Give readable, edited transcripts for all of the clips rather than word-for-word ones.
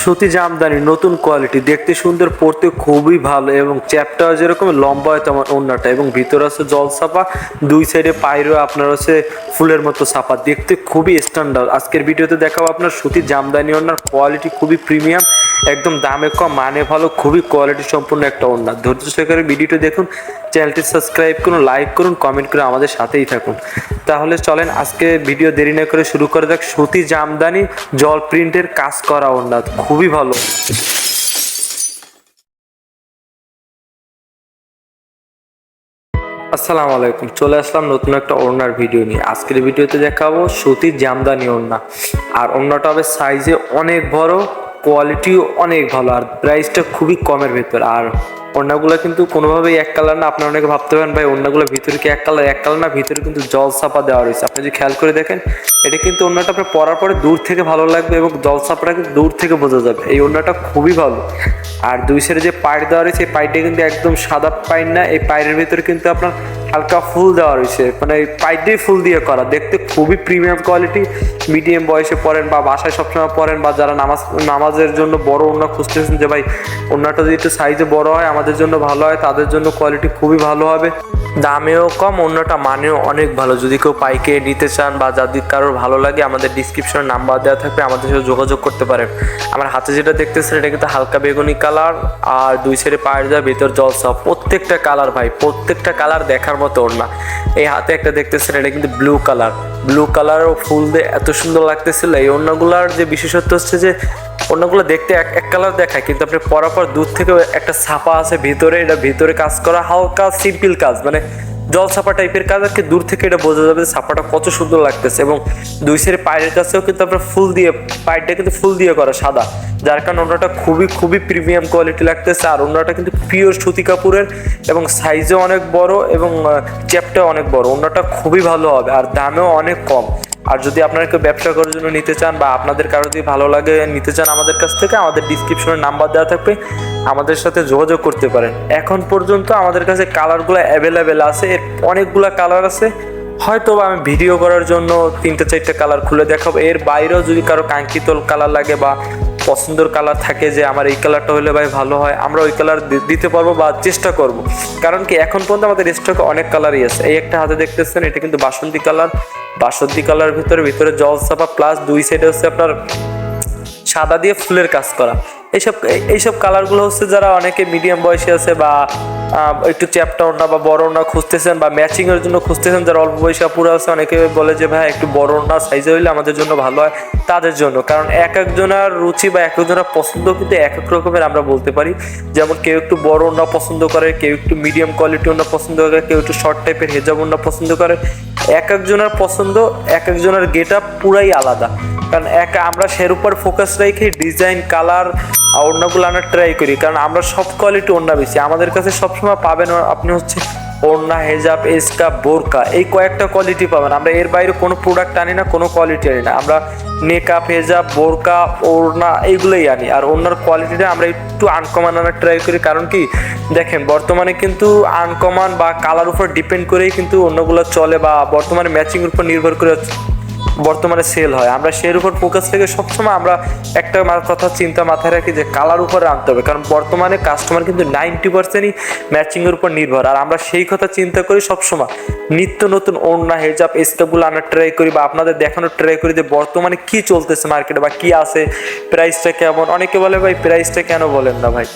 সুতি জামদানি নতুন কোয়ালিটি, দেখতে সুন্দর, পড়তে খুবই ভালো এবং চ্যাপটা যেরকম লম্বা হয় তেমন ওড়নাটা, এবং ভিতরে আছে জল ছাপা, দুই সাইডে পায়রও আপনার হচ্ছে ফুলের মতো ছাপা, দেখতে খুবই স্ট্যান্ডার্ড। আজকের ভিডিওতে দেখাবো আপনার সুতি জামদানি ওড়নার কোয়ালিটি খুবই প্রিমিয়াম, একদম দামে কম, মানে ভালো, খুবই কোয়ালিটি সম্পূর্ণ একটা ওড়না। ধৈর্য সহকারে ভিডিওটি দেখুন, চ্যানেলটি সাবস্ক্রাইব করুন, লাইক করুন, কমেন্ট করে আমাদের সাথেই থাকুন। তাহলে চলেন আজকে ভিডিও দেরি না করে শুরু করে দেখ। সুতি জামদানি জল প্রিন্টের কাজ করা ওড়না, খুবই ভালো। আসসালামু আলাইকুম, চলে আসলাম নতুন একটা ওড়নার ভিডিও নিয়ে। আজকের ভিডিওতে দেখাবো সুতির জামদানি ওড়না, আর ওড়নাটা হবে সাইজে অনেক বড়, কোয়ালিটিও অনেক ভালো, আর প্রাইসটা খুবই কমের ভেতর। আর ওড়নাগুলো কিন্তু কোনোভাবেই এক কালার না। আপনারা অনেকে ভাবতে পারেন ভাই ওড়নাগুলোর ভিতরে কি এক কালার? এক কালার না, ভিতরে কিন্তু জল ছাপা দেওয়া রয়েছে। আপনি যদি খেয়াল করে দেখেন, এটা কিন্তু ওড়নাটা আপনার পরার পরে দূর থেকে ভালো লাগবে এবং জল ছাপাটা কিন্তু দূর থেকে বোঝা যাবে। এই ওড়নাটা খুবই ভালো। আর দুই সাইডে যে পাইট দেওয়া রয়েছে, এই পাইটটা কিন্তু একদম সাদা পাইট না, এই পাইটের ভিতরে কিন্তু আপনার হালকা ফুল দেওয়া রয়েছে, মানে এই পাইট দিয়ে ফুল দিয়ে করা, দেখতে খুবই প্রিমিয়াম কোয়ালিটি। মিডিয়াম বয়সে পড়েন বা বাসায় সবসময় পড়েন, বা যারা নামাজের জন্য বড় ওড়না খুঁজতেছেন যে ভাই ওড়নাটা যদি একটু সাইজে বড় হয় আমাদের জন্য ভালো হয়, তাদের জন্য কোয়ালিটি খুবই ভালো হবে, দামেও কম, ওড়নাটা মানেও অনেক ভালো। যদি কেউ পাইকে নিতে চান বা যদি কারোর ভালো লাগে, আমাদের ডিসক্রিপশনে নাম্বার দেওয়া থাকবে, আমাদের সাথে যোগাযোগ করতে পারেন। আমার হাতে যেটা দেখতেছেন এটা কিন্তু হালকা বেগুনি কালার, আর দুই সাইডে পায়ের দেওয়া, ভিতর জলসা, প্রত্যেকটা কালার ভাই, প্রত্যেকটা কালার দেখার মতো ওড়না। এই হাতে একটা দেখতেছেন এটা কিন্তু ব্লু কালার, ব্লু কালারও ফুল দিয়ে এত সুন্দর লাগতেছিল। এই ওড়নাগুলার যে বিশেষত্ব হচ্ছে যে ওড়নাগুলো দেখতে এক কালার দেখায়, কিন্তু আপনি পরার পর দূর থেকে একটা ছাপা আছে ভিতরে, এটা ভিতরে কাজ করা হালকা সিম্পল কাজ, মানে জল ছাপা টাইপের কাজ, আর কি দূর থেকে এটা বোঝা যাবে যে ছাপাটা কত সুন্দর লাগতেছে। এবং দুই সাইডে পায়ের কাছেও কিন্তু আপনার ফুল দিয়ে, পায়েরটা কিন্তু ফুল দিয়ে করা সাদা, যার কারণে ওড়নাটা খুবই খুবই প্রিমিয়াম কোয়ালিটি লাগতেছে। আর ওড়নাটা কিন্তু পিওর সুতি কাপড়ের, এবং সাইজও অনেক বড়, এবং চ্যাপটাও অনেক বড়। ওড়নাটা খুবই ভালো হবে, আর দামেও অনেক কম। আর যদি আপনারা কেউ ব্যবসা করার জন্য নিতে চান, বা আপনাদের কারো যদি ভালো লাগে নিতে চান আমাদের কাছ থেকে, আমাদের ডিসক্রিপশনে নাম্বার দেওয়া থাকবে, আমাদের সাথে যোগাযোগ করতে পারেন। এখন পর্যন্ত আমাদের কাছে কালারগুলো অ্যাভেলেবেল আছে, এর অনেকগুলো কালার আছে, হয়তো আমি ভিডিও করার জন্য 3-4টা কালার খুলে দেখাবো। এর বাইরেও যদি কারো কাঙ্ক্ষিত কালার লাগে বা পছন্দের কালার থাকে যে আমার এই কালারটা হলে ভাই ভালো হয়, আমরা ওই কালার দিতে পারবো বা চেষ্টা করব। কারণ কি এখন পর্যন্ত আমাদের স্টকে অনেক কালারই আছে। এই একটা হাতে দেখতেছেন এটা কিন্তু বাসন্তী কালার, বাসন্তী কালার ভিতরে জল ছাপা, প্লাস দুই সাইডে হচ্ছে আপনার সাদা দিয়ে ফুলের কাজ করা। এইসব কালারগুলো হচ্ছে যারা অনেকে মিডিয়াম বয়সে আছে বা একটু চ্যাপটা ওড়না বা বড় ওড়না খুঁজতেছেন বা ম্যাচিং এর জন্য খুঁজতেছেন, যারা অল্প বয়সী আপুরা আছে, অনেকে বলে যে ভাই একটু বড় ওড়না সাইজে হইলে আমাদের জন্য ভালো হয়, তাদের জন্য। কারণ এক একজনের রুচি বা এক একজনের পছন্দ কিন্তু এক এক রকমের, আমরা বলতে পারি। যেমন কেউ একটু বড় ওড়না পছন্দ করে, কেউ একটু মিডিয়াম কোয়ালিটি ওড়না পছন্দ করে, কেউ একটু শর্ট টাইপের হেজাব ওড়না পছন্দ করে। এক একজনের পছন্দ, এক একজনের গেট আপ পুরাই আলাদা। কারণ আমরা সের উপর ফোকাস রেখে ডিজাইন, কালার, ওড়নাগুলো আনার ট্রাই করি, কারণ আমরা সব কোয়ালিটি ওড়না বেশি। আমাদের কাছে সবসময় পাবেন আপনি হচ্ছে ওড়না, হেজাব, এসকাপ, বোরকা, এই কয়েকটা কোয়ালিটি পাবেন। আমরা এর বাইরে কোনো প্রোডাক্ট আনি না, কোনো কোয়ালিটি আনি না। আমরা নেকআপ, হেজাব, বোরকা, ওড়না এইগুলোই আনি। আর ওড়নার কোয়ালিটিটা আমরা একটু আনকমন আনার ট্রাই করি। কারণ কি দেখেন, বর্তমানে কিন্তু আনকমন বা কালার উপর ডিপেন্ড করেই কিন্তু ওড়নাগুলো চলে, বা বর্তমানে ম্যাচিংয়ের উপর নির্ভর করে বর্তমানে সেল হয়। আমরা সের উপর ফোকাস রেখে সবসময় আমরা একটা কথা চিন্তা মাথায় রাখি যে কালার উপরে আনতে হবে, কারণ বর্তমানে কাস্টমার কিন্তু 90%ই ম্যাচিংয়ের উপর নির্ভর। আর আমরা সেই কথা চিন্তা করি সবসময়, নিত্য নতুন ওড়না, হেজাব, স্কার্ফগুলো আনার ট্রাই করি, বা আপনাদের দেখানোর ট্রাই করি যে বর্তমানে কি চলতেছে মার্কেটে বা কি আছে, প্রাইসটা কেমন। অনেকে বলে ভাই প্রাইসটা কেন বলেন না? ভাই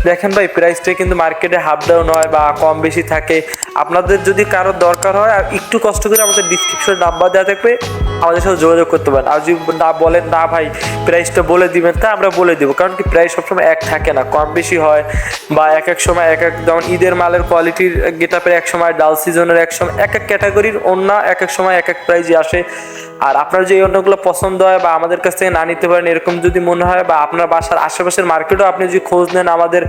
দেখেন ভাই, প্রাইসটা কিন্তু মার্কেটে হাফ ডাউন হয় বা কম বেশি থাকে। আপনাদের যদি কারোর দরকার হয়, একটু কষ্ট করে আমাদের ডিসক্রিপশনে নাম্বার দেওয়া থাকবে, আমাদের সাথে যোগাযোগ করতে পারেন। আর যদি না বলেন না ভাই প্রাইসটা বলে দিবেন, তা আমরা বলে দিব। কারণ কি প্রাইস সবসময় এক থাকে না, কম বেশি হয়, বা এক এক সময় এক এক, যেমন ঈদের মালের কোয়ালিটির গেটআপের এক সময়, ডাল সিজনের এক সময়, এক এক ক্যাটাগরির ওড়না এক এক সময় এক এক প্রাইজে আসে। আর আপনার যে ওড়নাগুলো পছন্দ হয় বা আমাদের কাছ থেকে না নিতে পারেন এরকম যদি মনে হয়, বা আপনার বাসার আশেপাশের মার্কেটেও আপনি যদি খোঁজ নেন আমাদের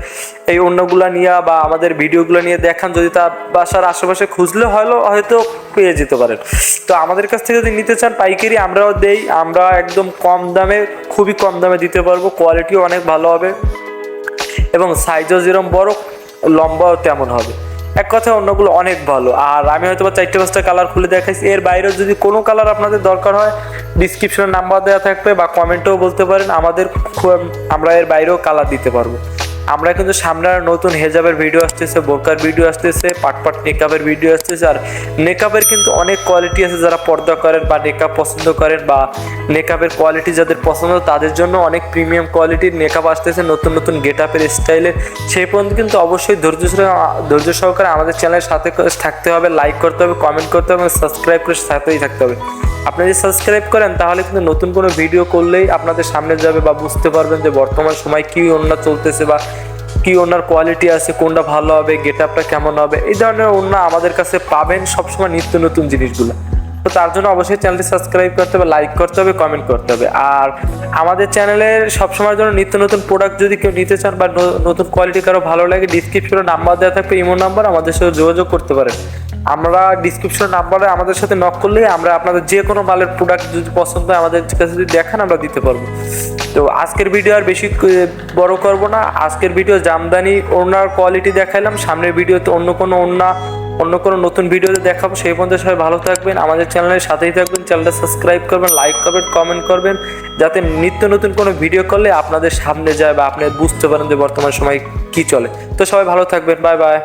এই ওড়নাগুলো নিয়ে বা আমাদের ভিডিওগুলো নিয়ে দেখান, যদি তার বাসার আশেপাশে খুঁজলে হয়তো পেয়ে যেতে পারেন। তো আমাদের কাছ থেকে যদি নিতে চান পাইকারি, আমরাও দেই, আমরা একদম কম দামে, খুবই কম দামে দিতে পারবো। কোয়ালিটিও অনেক ভালো হবে, এবং সাইজও যেরকম বড়, লম্বাও তেমন হবে। এক কথায় অন্যগুলো অনেক ভালো। আর আমি হয়তো বা 4-5টা কালার খুলে দেখাইছি, এর বাইরেও যদি কোনো কালার আপনাদের দরকার হয় ডিসক্রিপশনে নাম্বার দেওয়া থাকবে বা কমেন্টেও বলতে পারেন, আমরা এর বাইরেও কালার দিতে পারবো। আমরা কিন্তু সামনে আর নতুন হেজাবের ভিডিও আসতেছে, বোরকার ভিডিও আসতেছে, পাট নেকআপের ভিডিও আসতেছে। আর নেকআপের কিন্তু অনেক কোয়ালিটি আছে, যারা পর্দা করেন বা নেকআপ পছন্দ করেন বা নেকআপের কোয়ালিটি যাদের পছন্দ তাদের জন্য অনেক প্রিমিয়াম কোয়ালিটির নেকআপ আসতেছে নতুন নতুন গেট আপের স্টাইলে। সেই পর্যন্ত কিন্তু অবশ্যই ধৈর্য সহকারে আমাদের চ্যানেলের সাথে থাকতে হবে, লাইক করতে হবে, কমেন্ট করতে হবে এবং সাবস্ক্রাইব করে সাথেই থাকতে হবে। আপনি যদি সাবস্ক্রাইব করেন তাহলে কিন্তু নতুন কোনো ভিডিও করলেই আপনাদের সামনে যাবে বা বুঝতে পারবেন যে বর্তমান সময় কী ওড়না চলতেছে বা কী ওড়নার কোয়ালিটি আছে, কোনটা ভালো হবে, গেট আপটা কেমন হবে। এই ধরনের ওড়না আমাদের কাছে পাবেন সবসময় নিত্য নতুন জিনিসগুলো। তো তার জন্য অবশ্যই চ্যানেলটি সাবস্ক্রাইব করতে হবে, লাইক করতে হবে, কমেন্ট করতে হবে। আর আমাদের চ্যানেলের সবসময়ের জন্য নিত্য নতুন প্রোডাক্ট যদি কেউ নিতে চান বা নতুন কোয়ালিটি কারো ভালো লাগে, ডিসক্রিপশনে নাম্বার দেওয়া থাকবে, ইমো নাম্বার, আমাদের সাথে যোগাযোগ করতে পারেন। আমরা ডিসক্রিপশন নাম্বারে আমাদের সাথে নক করলেই আমরা আপনাদের যে কোনো মালের প্রোডাক্ট যদি পছন্দ হয় আমাদের কাছে যদি দেখান আমরা দিতে পারবো। তো আজকের ভিডিও আর বেশি বড় করব না। আজকের ভিডিও জামদানি ওড়নার কোয়ালিটি দেখাইলাম, সামনের ভিডিওতে অন্য কোনো নতুন ভিডিওতে দেখাবো। সেই পর্যন্ত সবাই ভালো থাকবেন, আমাদের চ্যানেলের সাথেই থাকবেন, চ্যানেলটা সাবস্ক্রাইব করবেন, লাইক করবেন, কমেন্ট করবেন, যাতে নিত্য নতুন কোনো ভিডিও করলে আপনাদের সামনে যায় বা আপনি বুঝতে পারেন যে বর্তমান সময় কি চলে। তো সবাই ভালো থাকবেন, বাই বাই।